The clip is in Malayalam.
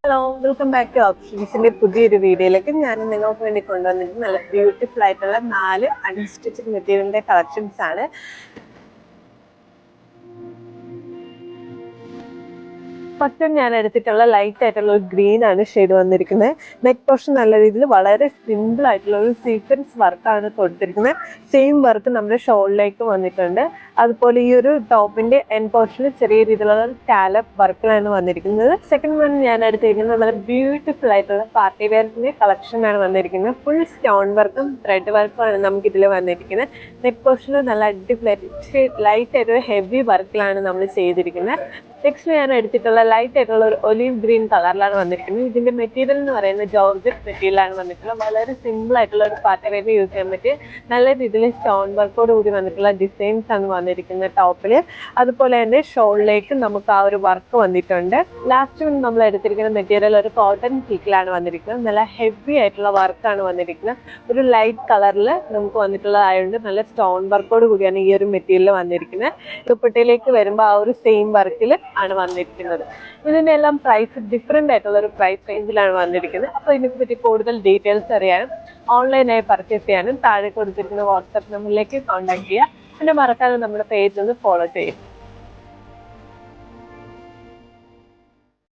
ഹലോ, വെൽക്കം ബാക്ക് ടു ഓപ്ഷൻസിന്റെ പുതിയൊരു വീഡിയോയിലേക്ക് ഞാൻ നിങ്ങൾക്ക് വേണ്ടി കൊണ്ടുവന്നിരിക്കുന്നത് നല്ല ബ്യൂട്ടിഫുൾ ആയിട്ടുള്ള 4 അൺസ്റ്റിച്ചഡ് മെറ്റീരിയലിന്റെ കളക്ഷൻസ് ആണ്. ഫസ്റ്റ് ഞാൻ എടുത്തിട്ടുള്ള ലൈറ്റ് ആയിട്ടുള്ള ഒരു ഗ്രീൻ ആണ് ഷെയ്ഡ് വന്നിരിക്കുന്നത്. നെക്ക് പോർഷൻ നല്ല രീതിയിൽ വളരെ സിമ്പിൾ ആയിട്ടുള്ള ഒരു സീക്വൻസ് വർക്കാണ് കൊടുത്തിരിക്കുന്നത്. സെയിം വർക്ക് നമ്മുടെ ഷോളിലേക്ക് വന്നിട്ടുണ്ട്. അതുപോലെ ഈ ഒരു ടോപ്പിന്റെ എൻ പോർഷനിൽ ചെറിയ രീതിയിലുള്ള സ്കാലപ്പ് വർക്കിലാണ് വന്നിരിക്കുന്നത്. സെക്കൻഡ് വൺ ഞാൻ എടുത്തിരിക്കുന്നത് നല്ല ബ്യൂട്ടിഫുൾ ആയിട്ടുള്ള പാർട്ടി വെയറിന്റെ കളക്ഷൻ ആണ് വന്നിരിക്കുന്നത്. ഫുൾ സ്റ്റോൺ വർക്കും ത്രെഡ് വർക്കും ആണ് നമുക്ക് ഇതിൽ വന്നിരിക്കുന്നത്. നെക്ക് പോർഷനിൽ നല്ല അടിപൊളി ലൈറ്റ് ആയിട്ടുള്ള ഹെവി വർക്കിലാണ് നമ്മൾ ചെയ്തിരിക്കുന്നത്. നെക്സ്റ്റ് ഞാൻ എടുത്തിട്ടുള്ള ലൈറ്റ് ആയിട്ടുള്ള ഒരു ഒലീവ് ഗ്രീൻ കളറിലാണ് വന്നിരിക്കുന്നത്. ഇതിന്റെ മെറ്റീരിയൽ എന്ന് പറയുന്നത് ജോർജറ്റ് മെറ്റീരിയലാണ് വന്നിട്ടുള്ളത്. വളരെ സിമ്പിൾ ആയിട്ടുള്ള ഒരു പാർട്ടി വെയറിൽ യൂസ് ചെയ്യാൻ പറ്റിയ നല്ല രീതിയിൽ സ്റ്റോൺ വർക്കോട് കൂടി വന്നിട്ടുള്ള ഡിസൈൻസ് ആണ് വന്നിരിക്കുന്നത് ടോപ്പിൽ. അതുപോലെ തന്നെ ഷോളിലേക്ക് നമുക്ക് ആ ഒരു വർക്ക് വന്നിട്ടുണ്ട്. ലാസ്റ്റ് നമ്മൾ എടുത്തിരിക്കുന്ന മെറ്റീരിയൽ ഒരു കോട്ടൺ സിൽക്കിലാണ് വന്നിരിക്കുന്നത്. നല്ല ഹെവി ആയിട്ടുള്ള വർക്കാണ് വന്നിരിക്കുന്നത്. ഒരു ലൈറ്റ് കളറിൽ നമുക്ക് വന്നിട്ടുള്ളതായതുകൊണ്ട് നല്ല സ്റ്റോൺ വർക്കോട് കൂടിയാണ് ഈ ഒരു മെറ്റീരിയൽ വന്നിരിക്കുന്നത്. ദുപ്പട്ടയിലേക്ക് വരുമ്പോൾ ആ ഒരു സെയിം വർക്കിൽ ആണ് വന്നിരിക്കുന്നത്. ഇതിന്റെ എല്ലാം പ്രൈസ് ഡിഫറെന്റ് ആയിട്ടുള്ള ഒരു പ്രൈസ് റേഞ്ചിലാണ് വന്നിരിക്കുന്നത്. അപ്പോൾ ഇതിനെപ്പറ്റി കൂടുതൽ ഡീറ്റെയിൽസ് അറിയാനും ഓൺലൈനായി പർച്ചേസ് ചെയ്യാനും താഴെ കൊടുത്തിരിക്കുന്ന വാട്സ്ആപ്പ് നമ്പറിലേക്ക് കോൺടാക്ട് ചെയ്യുക. പിന്നെ മറക്കാതെ നമ്മുടെ പേജ് ഒന്ന് ഫോളോ ചെയ്യും.